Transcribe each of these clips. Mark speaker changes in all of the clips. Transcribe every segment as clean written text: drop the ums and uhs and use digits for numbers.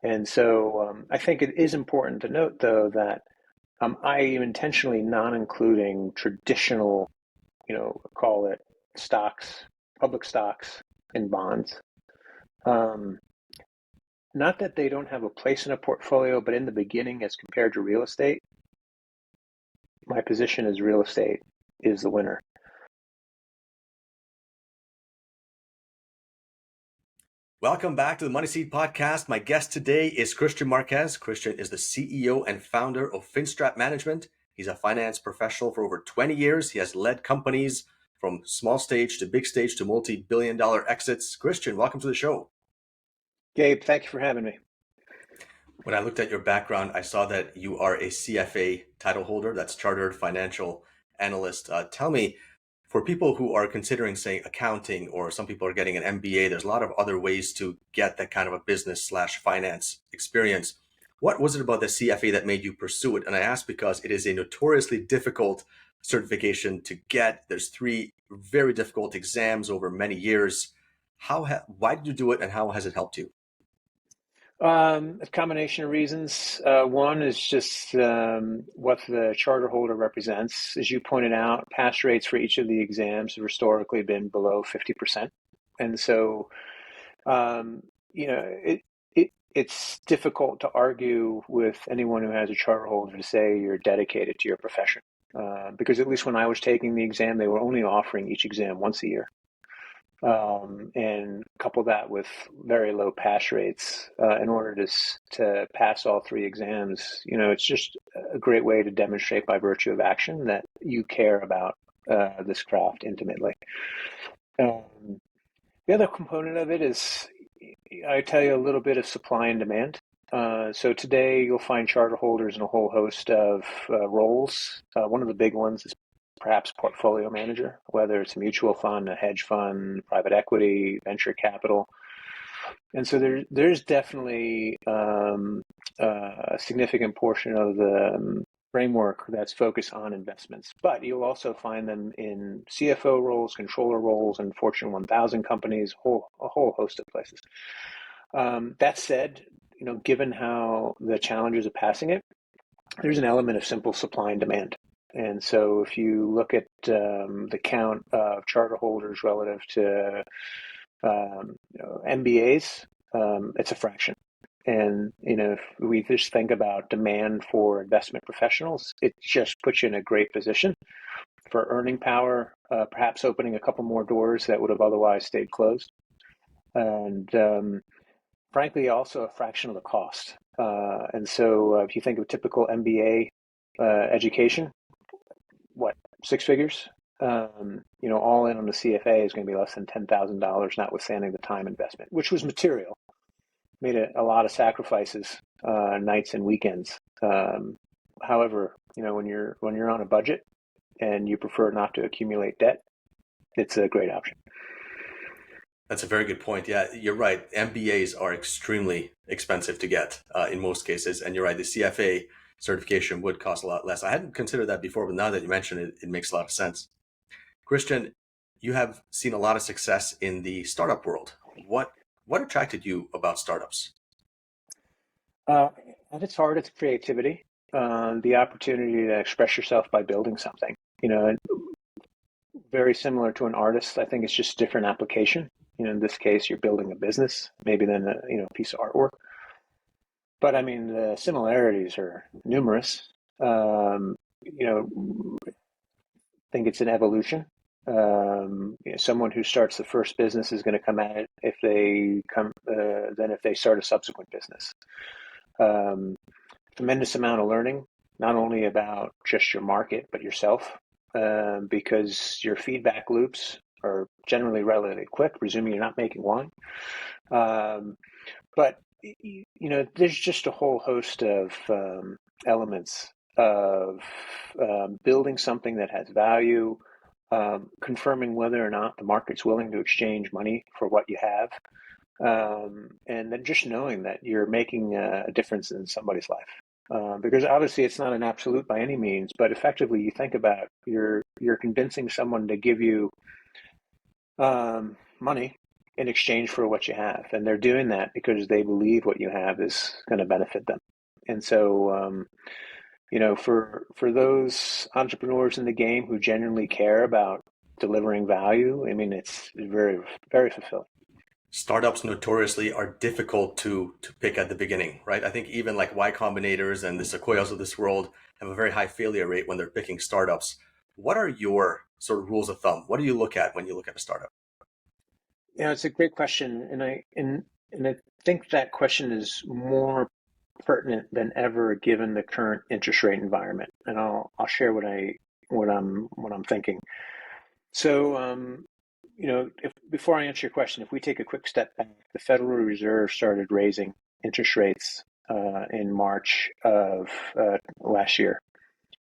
Speaker 1: And so I think it is important to note, though, that I am intentionally not including traditional, call it stocks, public stocks and bonds. Um, Not that they don't have a place in a portfolio, but in the beginning, as compared to real estate, my position is real estate is the winner.
Speaker 2: Welcome back to the Money Seed Podcast. My guest today is Kristian Marquez. Kristian is the CEO and founder of FinStrat Management. He's a finance professional for over 20 years. He has led companies from small stage to big stage to multi-billion-dollar exits. Kristian, welcome to the show.
Speaker 1: Gabe, thank you for having me.
Speaker 2: When I looked at your background, I saw that you are a CFA title holder, that's Chartered Financial Analyst. Tell me, for people who are considering, say, accounting, or some people are getting an MBA, there's a lot of other ways to get that kind of a business/finance experience. What was it about the CFA that made you pursue it? And I ask because it is a notoriously difficult certification to get. There's 3 very difficult exams over many years. Why did you do it, and how has it helped you?
Speaker 1: A combination of reasons. One is just what the charter holder represents. As you pointed out, pass rates for each of the exams have historically been below 50%. And so, it's difficult to argue with anyone who has a charter holder to say you're dedicated to your profession. Because at least when I was taking the exam, they were only offering each exam once a year. And couple that with very low pass rates in order to pass all 3 exams. It's just a great way to demonstrate by virtue of action that you care about this craft intimately. The other component of it is, I tell you, a little bit of supply and demand. So today you'll find charter holders in a whole host of roles. One of the big ones is perhaps portfolio manager, whether it's a mutual fund, a hedge fund, private equity, venture capital. And so there's definitely a significant portion of the framework that's focused on investments. But you'll also find them in CFO roles, controller roles, and Fortune 1000 companies, a whole host of places. That said, given how the challenges of passing it, there's an element of simple supply and demand. And so if you look at the count of charter holders relative to MBAs, it's a fraction. And, if we just think about demand for investment professionals, it just puts you in a great position for earning power, perhaps opening a couple more doors that would have otherwise stayed closed. And frankly, also a fraction of the cost. And so if you think of typical MBA education, 6 figures? All in on the CFA is going to be less than $10,000, notwithstanding the time investment, which was material. Made a lot of sacrifices, nights and weekends. However, when you're on a budget and you prefer not to accumulate debt, it's a great option.
Speaker 2: That's a very good point. Yeah, you're right. MBAs are extremely expensive to get in most cases. And you're right, the CFA certification would cost a lot less. I hadn't considered that before, but now that you mention it, it makes a lot of sense. Kristian, you have seen a lot of success in the startup world. What attracted you about startups?
Speaker 1: At its heart, it's creativity, the opportunity to express yourself by building something. Very similar to an artist. I think it's just different application. In this case, you're building a business, maybe then a piece of artwork. But I mean, the similarities are numerous. I think it's an evolution. Someone who starts the first business is going to come at it if they start a subsequent business. Tremendous amount of learning, not only about just your market, but yourself, because your feedback loops are generally relatively quick, presuming you're not making wine. But there's just a whole host of elements of building something that has value, confirming whether or not the market's willing to exchange money for what you have, and then just knowing that you're making a difference in somebody's life. Because obviously it's not an absolute by any means, but effectively you think about you're convincing someone to give you money in exchange for what you have. And they're doing that because they believe what you have is going to benefit them. And so, for those entrepreneurs in the game who genuinely care about delivering value, I mean, it's very, very fulfilling.
Speaker 2: Startups notoriously are difficult to pick at the beginning, right? I think even like Y Combinators and the Sequoias of this world have a very high failure rate when they're picking startups. What are your sort of rules of thumb? What do you look at when you look at a startup?
Speaker 1: Yeah, it's a great question, and I think that question is more pertinent than ever given the current interest rate environment. And I'll share what I'm thinking. So, if before I answer your question, if we take a quick step back, the Federal Reserve started raising interest rates in March of last year,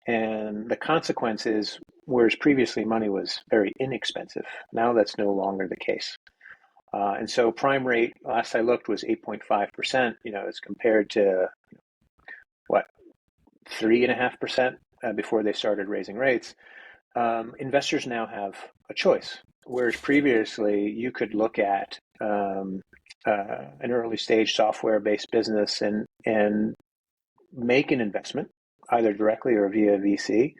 Speaker 1: and the consequence is, whereas previously money was very inexpensive, now that's no longer the case. And so prime rate, last I looked, was 8.5%, as compared to what, 3.5% before they started raising rates. Investors now have a choice, whereas previously you could look at an early stage software based business and make an investment either directly or via VC,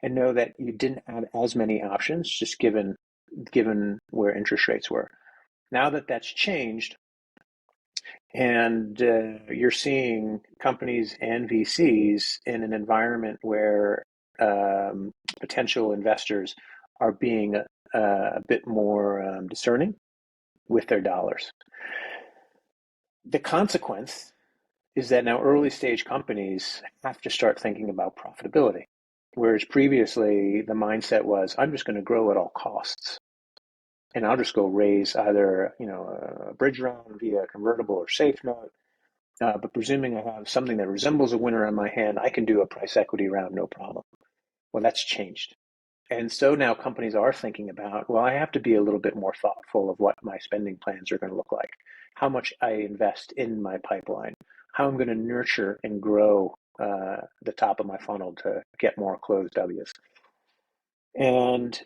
Speaker 1: and know that you didn't have as many options just given where interest rates were. Now that that's changed, and you're seeing companies and VCs in an environment where potential investors are being a bit more discerning with their dollars. The consequence is that now early stage companies have to start thinking about profitability. Whereas previously the mindset was, I'm just going to grow at all costs. And I'll just go raise either, a bridge round via convertible or safe note. But presuming I have something that resembles a winner on my hand, I can do a price equity round, no problem. Well, that's changed. And so now companies are thinking about, well, I have to be a little bit more thoughtful of what my spending plans are going to look like, how much I invest in my pipeline, how I'm going to nurture and grow the top of my funnel to get more closed W's. And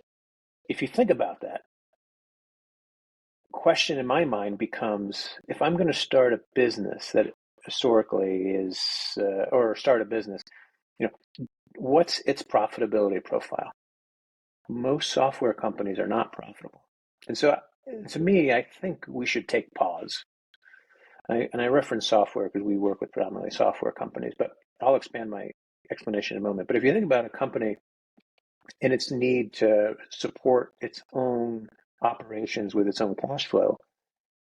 Speaker 1: if you think about that, question in my mind becomes, if I'm going to start a business that historically is, or start a business, what's its profitability profile? Most software companies are not profitable. And so to me, I think we should take pause. And I reference software because we work with predominantly software companies, but I'll expand my explanation in a moment. But if you think about a company and its need to support its own operations with its own cash flow,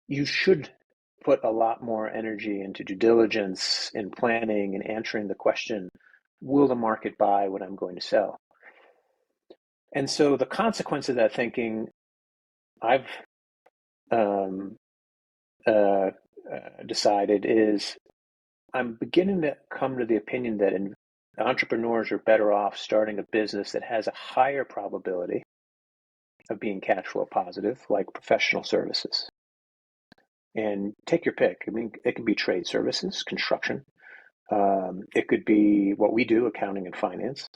Speaker 1: you should put a lot more energy into due diligence and planning and answering the question, will the market buy what I'm going to sell? And so the consequence of that thinking, I've decided, is I'm beginning to come to the opinion that entrepreneurs are better off starting a business that has a higher probability of being cash flow positive, like professional services. And take your pick. I mean, it could be trade services, construction. It could be what we do, accounting and finance.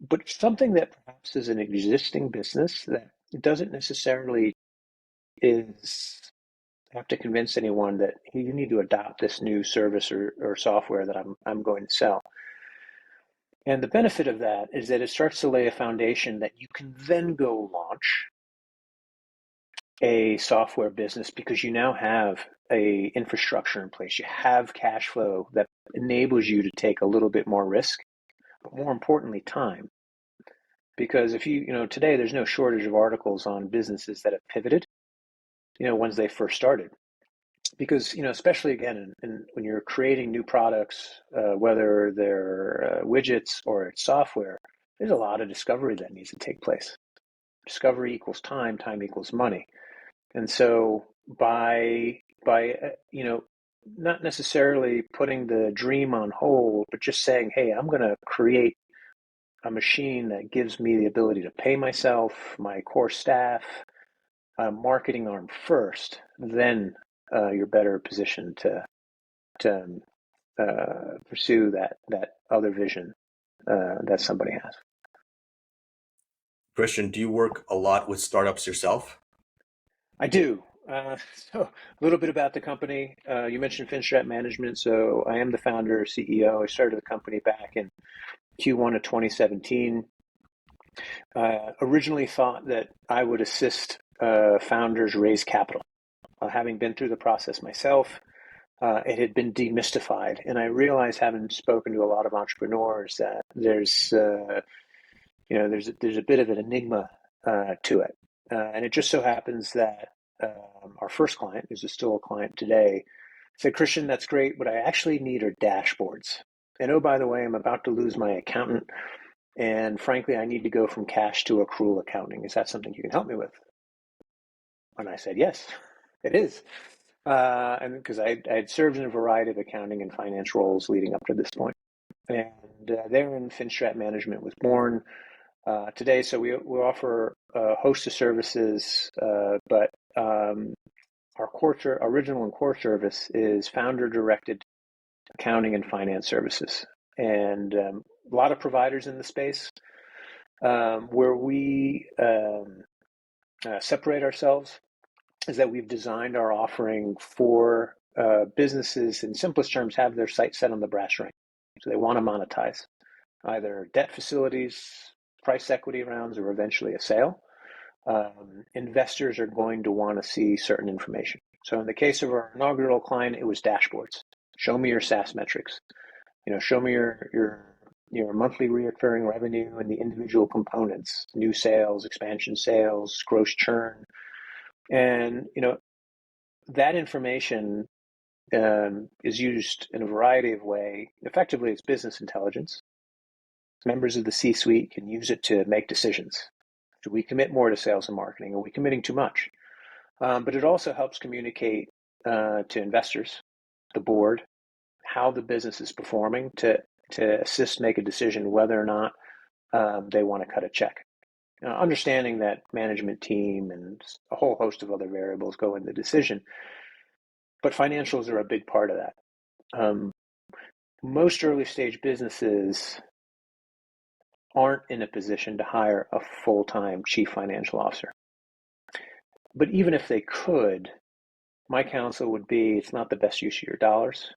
Speaker 1: But something that perhaps is an existing business that doesn't necessarily have to convince anyone that you need to adopt this new service or software that I'm going to sell. And the benefit of that is that it starts to lay a foundation that you can then go launch a software business because you now have a infrastructure in place. You have cash flow that enables you to take a little bit more risk, but more importantly, time. Because if today there's no shortage of articles on businesses that have pivoted, once they first started. Because, especially again, when you're creating new products, whether they're widgets or it's software, there's a lot of discovery that needs to take place. Discovery equals time, time equals money. And so by not necessarily putting the dream on hold, but just saying, hey, I'm going to create a machine that gives me the ability to pay myself, my core staff, marketing arm first, then you're better positioned to pursue that other vision that somebody has.
Speaker 2: Kristian, do you work a lot with startups yourself?
Speaker 1: I do. So a little bit about the company. You mentioned FinStrat Management. So I am the founder, CEO. I started the company back in Q1 of 2017. Originally thought that I would assist founders raise capital. Having been through the process myself, it had been demystified. And I realized, having spoken to a lot of entrepreneurs, that there's a bit of an enigma to it. And it just so happens that our first client, who's still a client today, said, Kristian, that's great. What I actually need are dashboards. And oh, by the way, I'm about to lose my accountant. And frankly, I need to go from cash to accrual accounting. Is that something you can help me with? And I said, yes, it is. And because I'd served in a variety of accounting and finance roles leading up to this point. And therein, FinStrat Management was born today. So we offer a host of services, but our original and core service is founder-directed accounting and finance services. And a lot of providers in the space. Where we separate ourselves is that we've designed our offering for businesses, in simplest terms, have their sights set on the brass ring. So they want to monetize either debt facilities, price equity rounds, or eventually a sale. Investors are going to want to see certain information. So in the case of our inaugural client, it was dashboards. Show me your SaaS metrics. Show me your monthly recurring revenue and the individual components, new sales, expansion sales, gross churn. And, that information is used in a variety of ways. Effectively, it's business intelligence. Members of the C-suite can use it to make decisions. Do we commit more to sales and marketing? Are we committing too much? But it also helps communicate to investors, the board, how the business is performing to assist make a decision whether or not they want to cut a check. Understanding that management team and a whole host of other variables go into the decision, but financials are a big part of that. Most early stage businesses aren't in a position to hire a full-time chief financial officer. But even if they could, my counsel would be, it's not the best use of your dollars.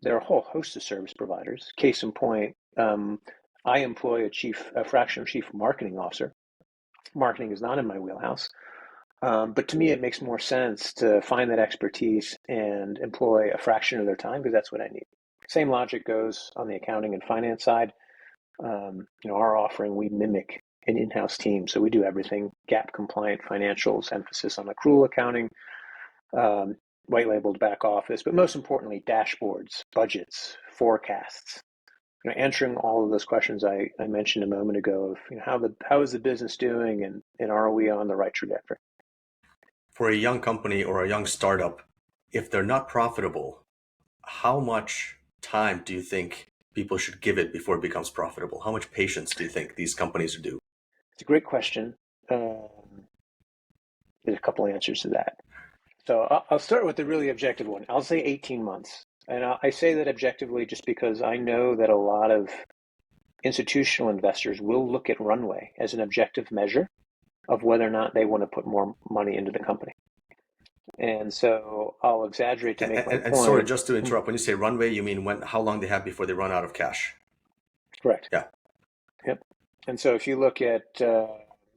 Speaker 1: There are a whole host of service providers. Case in point, I employ a fractional chief marketing officer. Marketing is not in my wheelhouse. But to me, it makes more sense to find that expertise and employ a fraction of their time, because that's what I need. Same logic goes on the accounting and finance side. Our offering, we mimic an in-house team. So we do everything: GAAP compliant financials, emphasis on accrual accounting, white labeled back office, but most importantly, dashboards, budgets, forecasts. Answering all of those questions I mentioned a moment ago of how is the business doing, and are we on the right trajectory?
Speaker 2: For a young company or a young startup, if they're not profitable, how much time do you think people should give it before it becomes profitable? How much patience do you think these companies are due?
Speaker 1: It's a great question. There's a couple answers to that. So I'll start with the really objective one. I'll say 18 months. And I say that objectively just because I know that a lot of institutional investors will look at runway as an objective measure of whether or not they want to put more money into the company. And so I'll exaggerate to make my point.
Speaker 2: And sorry, just to interrupt, when you say runway, you mean how long they have before they run out of cash?
Speaker 1: Correct.
Speaker 2: Yeah.
Speaker 1: Yep. And so if you look at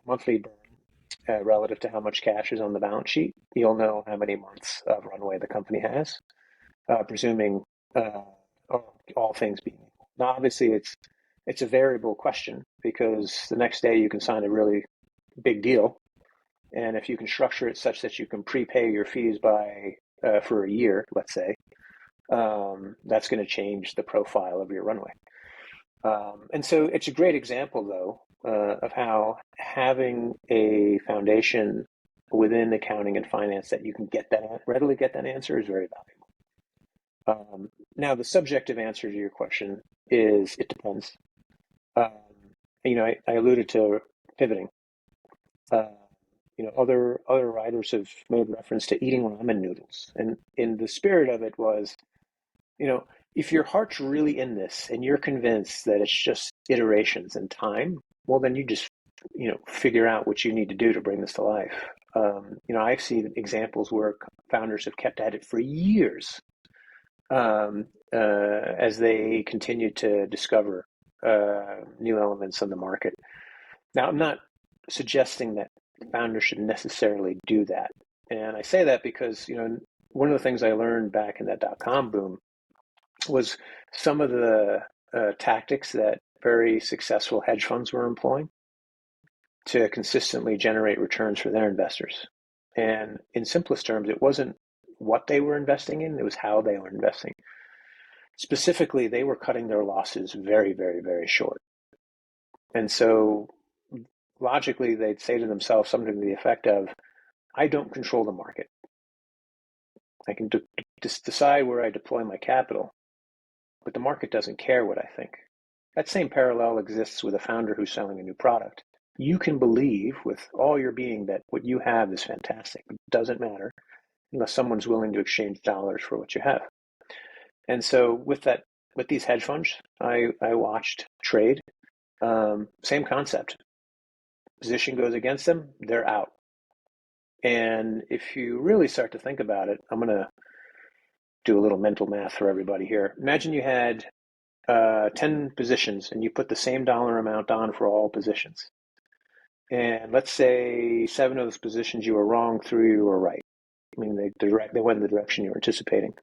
Speaker 1: monthly burn relative to how much cash is on the balance sheet, you'll know how many months of runway the company has, presuming all things being equal. Now, obviously, it's a variable question, because the next day you can sign a really big deal, and if you can structure it such that you can prepay your fees for a year, let's say, that's going to change the profile of your runway. And so it's a great example, though, of how having a foundation within accounting and finance that you can readily get that answer is very valuable. Now, the subjective answer to your question is it depends. I alluded to pivoting. Other writers have made reference to eating ramen noodles, and in the spirit of it was, if your heart's really in this and you're convinced that it's just iterations and time, well, then you just figure out what you need to do to bring this to life. I've seen examples where founders have kept at it for years as they continue to discover new elements on the market. Now, I'm not suggesting that founders should necessarily do that. And I say that because, one of the things I learned back in that dot-com boom was some of the tactics that very successful hedge funds were employing to consistently generate returns for their investors. And in simplest terms, it wasn't what they were investing in, it was how they were investing. Specifically, they were cutting their losses very, very, very short. And so logically, they'd say to themselves something to the effect of, I don't control the market. I can just decide where I deploy my capital, but the market doesn't care what I think. That same parallel exists with a founder who's selling a new product. You can believe with all your being that what you have is fantastic. It doesn't matter unless someone's willing to exchange dollars for what you have. And so with these hedge funds, I watched trade. Same concept. Position goes against them, they're out. And if you really start to think about it, I'm going to do a little mental math for everybody here. Imagine you had 10 positions and you put the same dollar amount on for all positions. And let's say 7 of those positions you were wrong, 3 you were right. I mean, they went in the direction you were anticipating.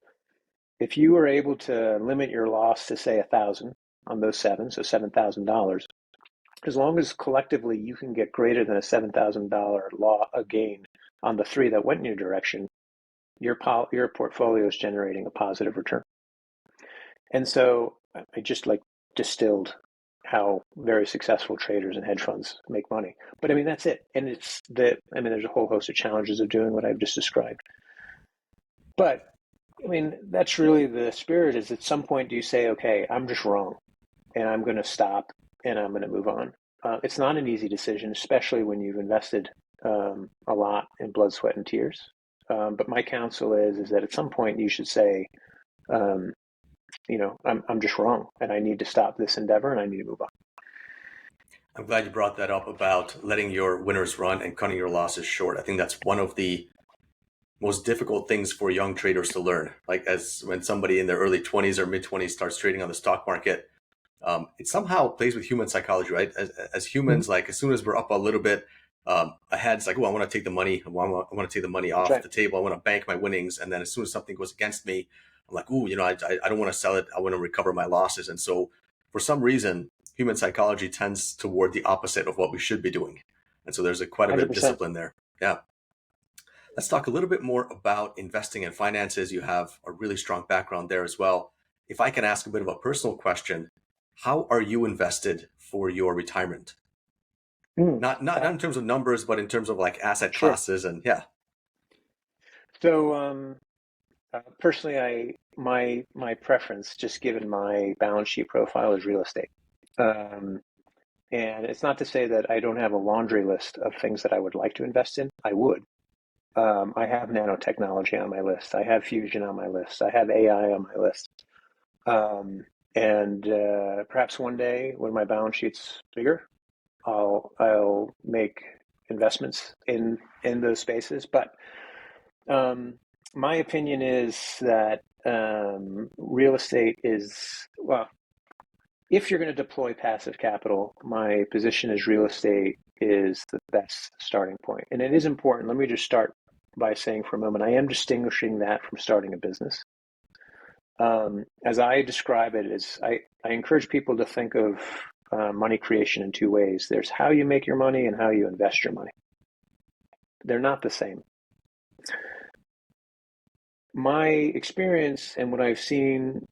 Speaker 1: If you were able to limit your loss to say 1,000 on those 7, so $7,000, as long as collectively you can get greater than a $7,000 gain on the 3 that went in your direction, your portfolio is generating a positive return. And so I just distilled how very successful traders and hedge funds make money. But I mean, that's it. And there's a whole host of challenges of doing what I've just described. But I mean, that's really the spirit. Is at some point do you say, okay, I'm just wrong and I'm going to stop and I'm going to move on. It's not an easy decision, especially when you've invested a lot in blood, sweat, and tears. But my counsel is that at some point you should say, I'm just wrong and I need to stop this endeavor and I need to move on.
Speaker 2: I'm glad you brought that up about letting your winners run and cutting your losses short. I think that's one of the most difficult things for young traders to learn. Like as when somebody in their early 20s or mid 20s starts trading on the stock market, it somehow plays with human psychology, right? As humans, like as soon as we're up a little bit ahead, it's like, oh, I want to take the money. I want to take the money off the table. I want to bank my winnings. And then as soon as something goes against me, I'm like, oh, I don't want to sell it. I want to recover my losses. And so for some reason, human psychology tends toward the opposite of what we should be doing. And so there's quite a bit of discipline there. Yeah. Let's talk a little bit more about investing and finances. You have a really strong background there as well. If I can ask a bit of a personal question, how are you invested for your retirement? Not in terms of numbers, but in terms of like asset classes and yeah.
Speaker 1: So personally, my preference, just given my balance sheet profile, is real estate. And it's not to say that I don't have a laundry list of things that I would like to invest in. I would. I have nanotechnology on my list. I have fusion on my list. I have AI on my list. And perhaps one day when my balance sheet's bigger, I'll make investments in those spaces. But my opinion is that real estate is, well, if you're going to deploy passive capital, my position is real estate is the best starting point. And it is important. Let me just start by saying for a moment, I am distinguishing that from starting a business. As I describe it, I encourage people to think of money creation in 2 ways. There's how you make your money and how you invest your money. They're not the same. My experience and what I've seen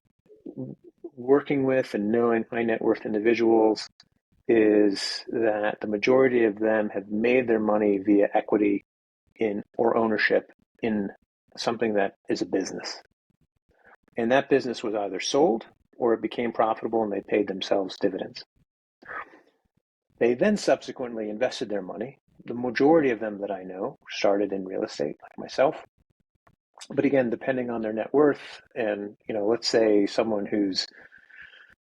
Speaker 1: working with and knowing high net worth individuals is that the majority of them have made their money via equity in or ownership in something that is a business. And that business was either sold or it became profitable and they paid themselves dividends. They then subsequently invested their money. The majority of them that I know started in real estate, like myself. But again, depending on their net worth, and let's say someone who's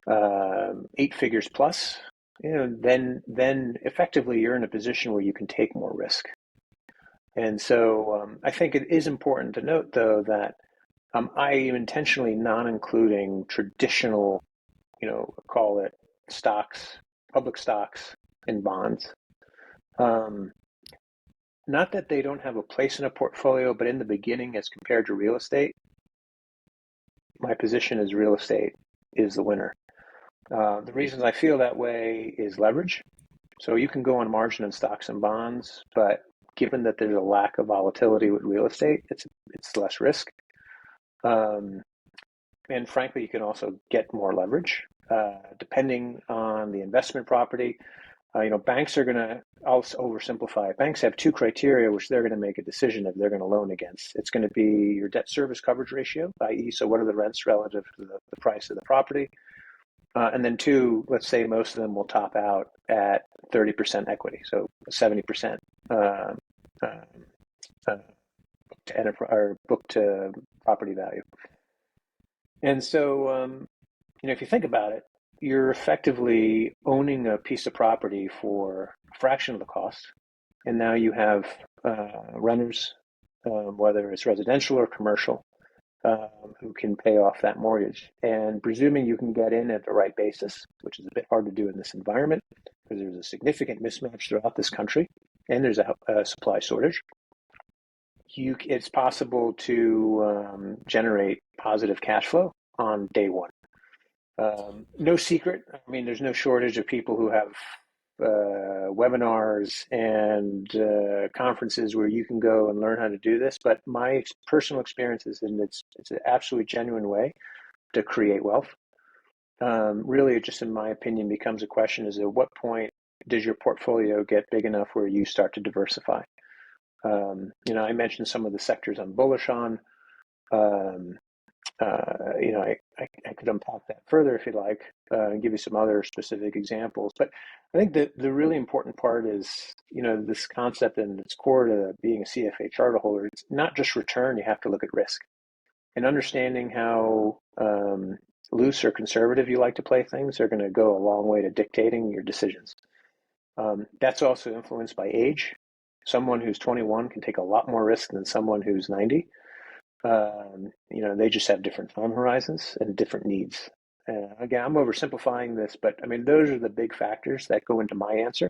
Speaker 1: 8 figures plus, then effectively you're in a position where you can take more risk. And so I think it is important to note, though, that I am intentionally not including traditional, call it stocks, public stocks and bonds. Not that they don't have a place in a portfolio, but in the beginning, as compared to real estate, my position is real estate is the winner. The reasons I feel that way is leverage. So you can go on margin in stocks and bonds, but given that there's a lack of volatility with real estate, it's less risk. And frankly, you can also get more leverage depending on the investment property. Banks are going to, I'll oversimplify it. Banks have two criteria which they're going to make a decision if they're going to loan against. It's going to be your debt service coverage ratio, i.e., so what are the rents relative to the price of the property? And then two, let's say most of them will top out at 30% equity, so 70% book to property value. And so, if you think about it, you're effectively owning a piece of property for a fraction of the cost, and now you have renters, whether it's residential or commercial, who can pay off that mortgage. And presuming you can get in at the right basis, which is a bit hard to do in this environment because there's a significant mismatch throughout this country and there's a supply shortage, it's possible to generate positive cash flow on day one. No secret. I mean, there's no shortage of people who have webinars and conferences where you can go and learn how to do this. But my personal experience is, and it's an absolutely genuine way to create wealth. Really, it just, in my opinion, becomes a question: is at what point does your portfolio get big enough where you start to diversify? I mentioned some of the sectors I'm bullish on. I could unpack that further if you'd like, and give you some other specific examples. But I think that the really important part is, this concept, and it's core to being a CFA charter holder. It's not just return; you have to look at risk, and understanding how loose or conservative you like to play things are going to go a long way to dictating your decisions. That's also influenced by age. Someone who's 21 can take a lot more risk than someone who's 90. They just have different time horizons and different needs. Again, I'm oversimplifying this, but I mean, those are the big factors that go into my answer.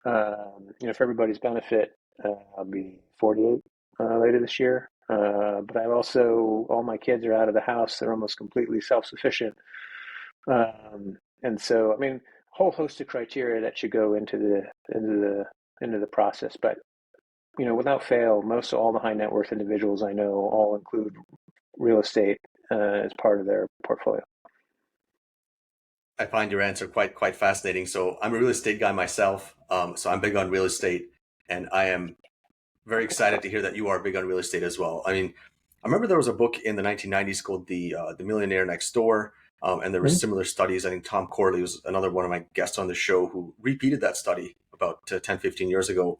Speaker 1: For everybody's benefit, I'll be 48 later this year. But all my kids are out of the house. They're almost completely self-sufficient. And so, I mean, a whole host of criteria that should go into the process. But without fail, most of all the high net worth individuals I know all include real estate as part of their portfolio.
Speaker 2: I find your answer quite fascinating. So I'm a real estate guy myself. So I'm big on real estate, and I am very excited to hear that you are big on real estate as well. I mean, I remember there was a book in the 1990s called The Millionaire Next Door, and there were similar studies. I think Tom Corley was another one of my guests on the show who repeated that study about 10, 15 years ago.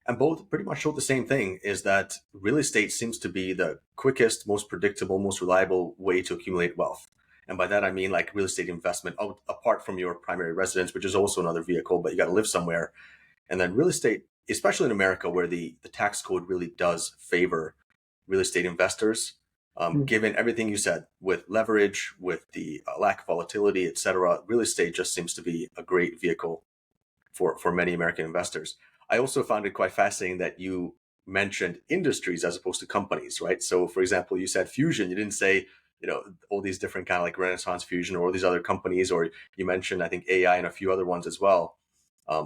Speaker 2: And both pretty much showed the same thing, is that real estate seems to be the quickest, most predictable, most reliable way to accumulate wealth. And by that, I mean like real estate investment apart from your primary residence, which is also another vehicle, but you got to live somewhere. And then real estate, especially in America, where the tax code really does favor real estate investors, given everything you said with leverage, with the lack of volatility, et cetera, real estate just seems to be a great vehicle for many American investors. I also found it quite fascinating that you mentioned industries as opposed to companies, right? So, for example, you said fusion. You didn't say, all these different kind of like Renaissance Fusion or all these other companies, or you mentioned, I think, AI and a few other ones as well.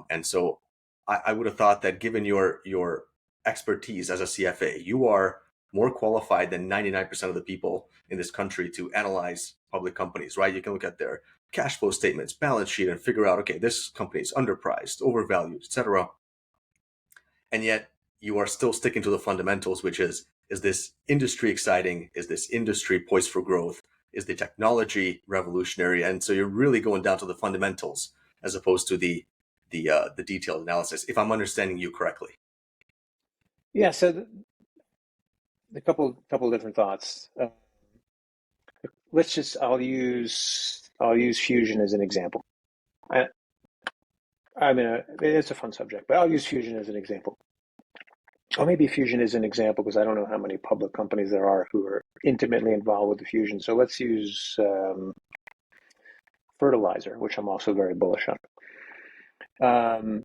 Speaker 2: And so I would have thought that given your expertise as a CFA, you are more qualified than 99% of the people in this country to analyze public companies, right? You can look at their cash flow statements, balance sheet, and figure out, okay, this company is underpriced, overvalued, et cetera. And yet you are still sticking to the fundamentals, which is this industry exciting? Is this industry poised for growth? Is the technology revolutionary? And so you're really going down to the fundamentals as opposed to the detailed analysis, if I'm understanding you correctly.
Speaker 1: Yeah. So a couple different thoughts. I'll use fusion as an example. I mean, it's a fun subject, but I'll use fusion as an example. or maybe Fusion is an example because I don't know how many public companies there are who are intimately involved with the Fusion. So let's use fertilizer, which I'm also very bullish on.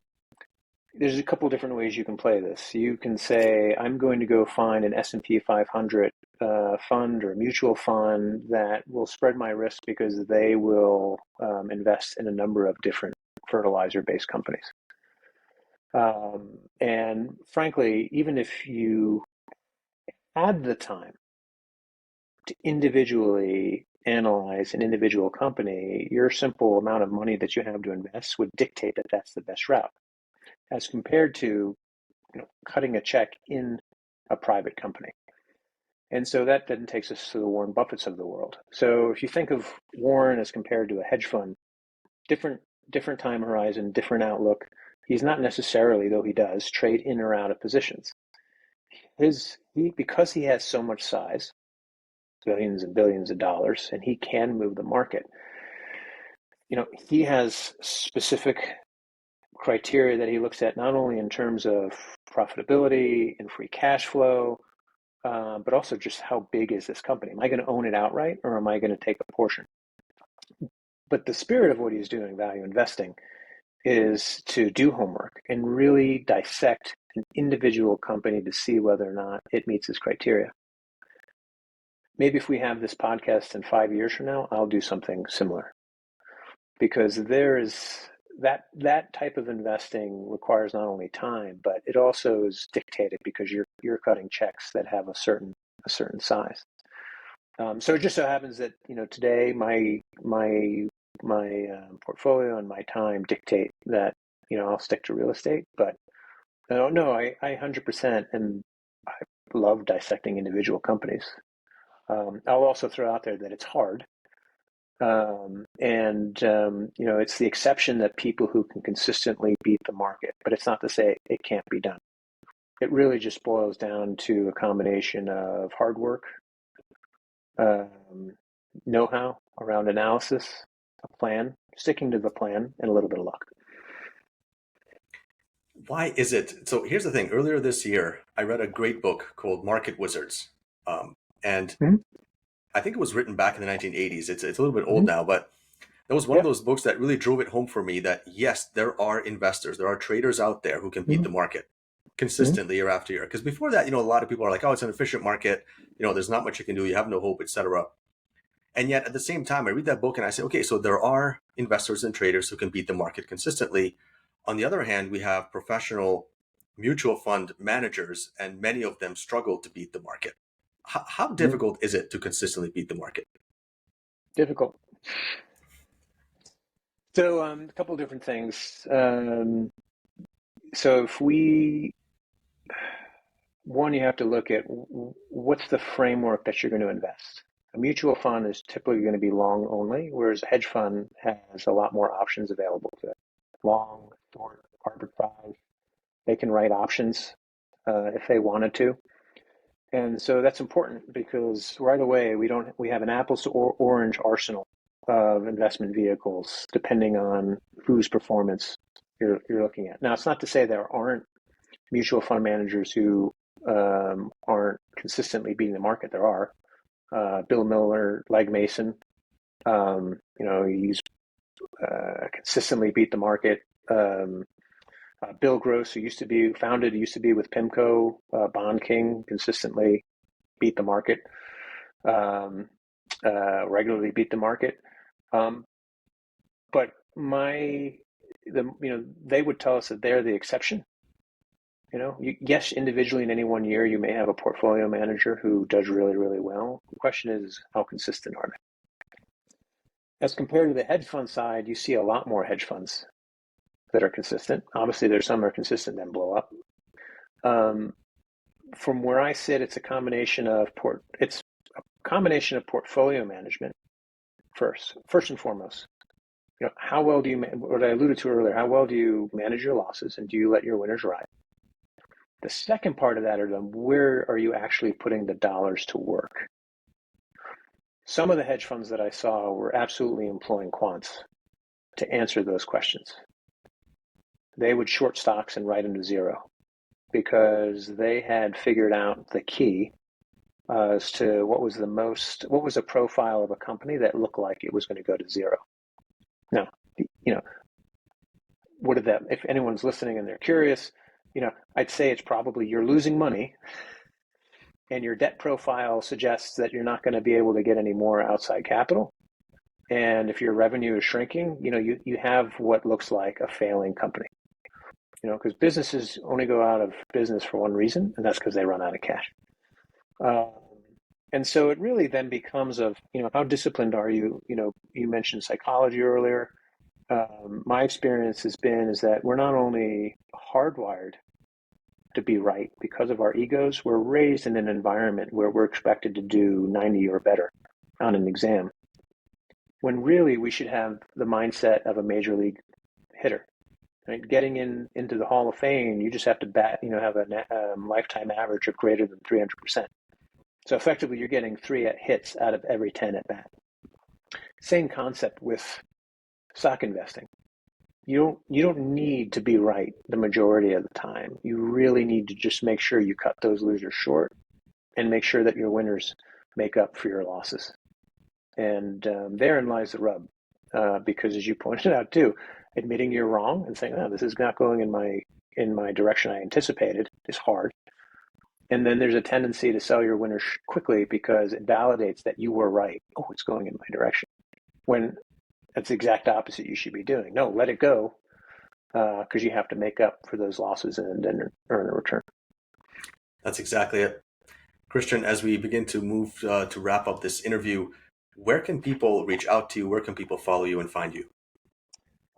Speaker 1: There's a couple different ways you can play this. You can say, I'm going to go find an S&P 500 fund or a mutual fund that will spread my risk because they will invest in a number of different fertilizer-based companies. And frankly, even if you had the time to individually analyze an individual company, your simple amount of money that you have to invest would dictate that that's the best route, as compared to cutting a check in a private company. And so that then takes us to the Warren Buffetts of the world. So if you think of Warren as compared to a hedge fund, different time horizon, different outlook. He's not necessarily, though he does, trade in or out of positions. Because he has so much size, billions and billions of dollars, and he can move the market. He has specific criteria that he looks at, not only in terms of profitability and free cash flow, but also just how big is this company? Am I going to own it outright, or am I going to take a portion? But the spirit of what he's doing, value investing, is to do homework and really dissect an individual company to see whether or not it meets his criteria. Maybe if we have this podcast in 5 years from now, I'll do something similar, because there is that type of investing requires not only time, but it also is dictated because you're cutting checks that have a certain size. So it just so happens that today my portfolio and my time dictate that I'll stick to real estate, but I don't know. I 100% and I love dissecting individual companies. I'll also throw out there that it's hard. It's the exception that people who can consistently beat the market, but it's not to say it can't be done. It really just boils down to a combination of hard work, know-how around analysis, a plan, sticking to the plan, and a little bit of luck.
Speaker 2: Why is it? So here's the thing. Earlier this year, I read a great book called Market Wizards. And I think it was written back in the 1980s. It's a little bit old now, but that was one of those books that really drove it home for me that, yes, there are investors, there are traders out there who can beat the market consistently year after year. Because before that, a lot of people are like, oh, it's an efficient market. There's not much you can do. You have no hope, etc. And yet at the same time, I read that book and I say, okay, so there are investors and traders who can beat the market consistently. On the other hand, we have professional mutual fund managers, and many of them struggle to beat the market. How difficult is it to consistently beat the market?
Speaker 1: Difficult. So a couple of different things. So you have to look at what's the framework that you're going to invest. A mutual fund is typically going to be long only, whereas a hedge fund has a lot more options available to it. Long, short, arbitrage. They can write options if they wanted to. And so that's important because right away we have an apples to orange arsenal of investment vehicles depending on whose performance you're looking at. Now, it's not to say there aren't mutual fund managers who aren't consistently beating the market. There are. Bill Miller, Legg Mason, he's consistently beat the market. Bill Gross, who used to be with PIMCO, Bond King, consistently beat the market, regularly beat the market. But they would tell us that they're the exception. Yes, individually in any one year, you may have a portfolio manager who does really, really well. The question is, how consistent are they? As compared to the hedge fund side, you see a lot more hedge funds that are consistent. Obviously, there's some that are consistent then blow up. From where I sit, it's a combination of portfolio management first and foremost. How well do you, what I alluded to earlier, how well do you manage your losses, and do you let your winners ride? The second part of that is where are you actually putting the dollars to work? Some of the hedge funds that I saw were absolutely employing quants to answer those questions. They would short stocks and write them to zero. because they had figured out the key as to what was a profile of a company that looked like it was going to go to zero. Now, if anyone's listening and they're curious, I'd say it's probably you're losing money and your debt profile suggests that you're not going to be able to get any more outside capital. And if your revenue is shrinking, you have what looks like a failing company. Because businesses only go out of business for one reason, and that's because they run out of cash. And so it really then becomes of, how disciplined are you? You mentioned psychology earlier. My experience is that we're not only hardwired to be right because of our egos, we're raised in an environment where we're expected to do 90 or better on an exam, when really we should have the mindset of a major league hitter. Right? Getting into the Hall of Fame, you just have to have a lifetime average of greater than 300%. So effectively, you're getting 3 hits out of every 10 at bat. Same concept with stock investing. You don't need to be right the majority of the time. You really need to just make sure you cut those losers short and make sure that your winners make up for your losses. And therein lies the rub, because as you pointed out too, admitting you're wrong and saying, "Oh, this is not going in my direction I anticipated," is hard. And then there's a tendency to sell your winners quickly because it validates that you were right. Oh, it's going in my direction. When that's the exact opposite you should be doing. No, let it go, because you have to make up for those losses and then earn a return.
Speaker 2: That's exactly it. Kristian, as we begin to move to wrap up this interview, where can people reach out to you? Where can people follow you and find you?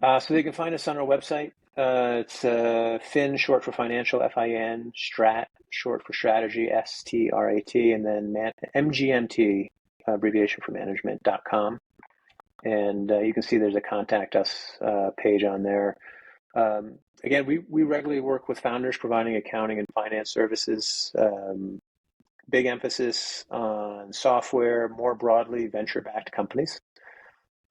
Speaker 1: So they can find us on our website. It's Fin, short for financial, FIN, Strat, short for strategy, STRAT, and then MGMT, abbreviation for management.com. And you can see there's a contact us page on there. Again, we regularly work with founders providing accounting and finance services. Big emphasis on software, more broadly, venture-backed companies.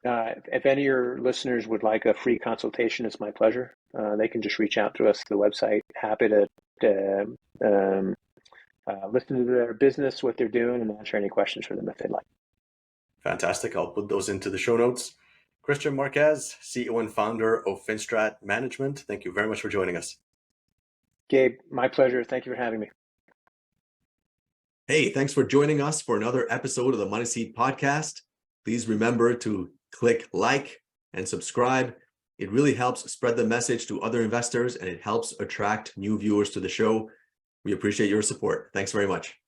Speaker 1: If any of your listeners would like a free consultation, it's my pleasure. They can just reach out to us to the website. Happy to listen to their business, what they're doing, and answer any questions for them if they'd like.
Speaker 2: Fantastic. I'll put those into the show notes. Kristian Marquez, CEO and founder of FinStrat Management. Thank you very much for joining us.
Speaker 1: Gabe, my pleasure. Thank you for having me.
Speaker 2: Hey, thanks for joining us for another episode of the Money Seed Podcast. Please remember to click like and subscribe. It really helps spread the message to other investors, and it helps attract new viewers to the show. We appreciate your support. Thanks very much.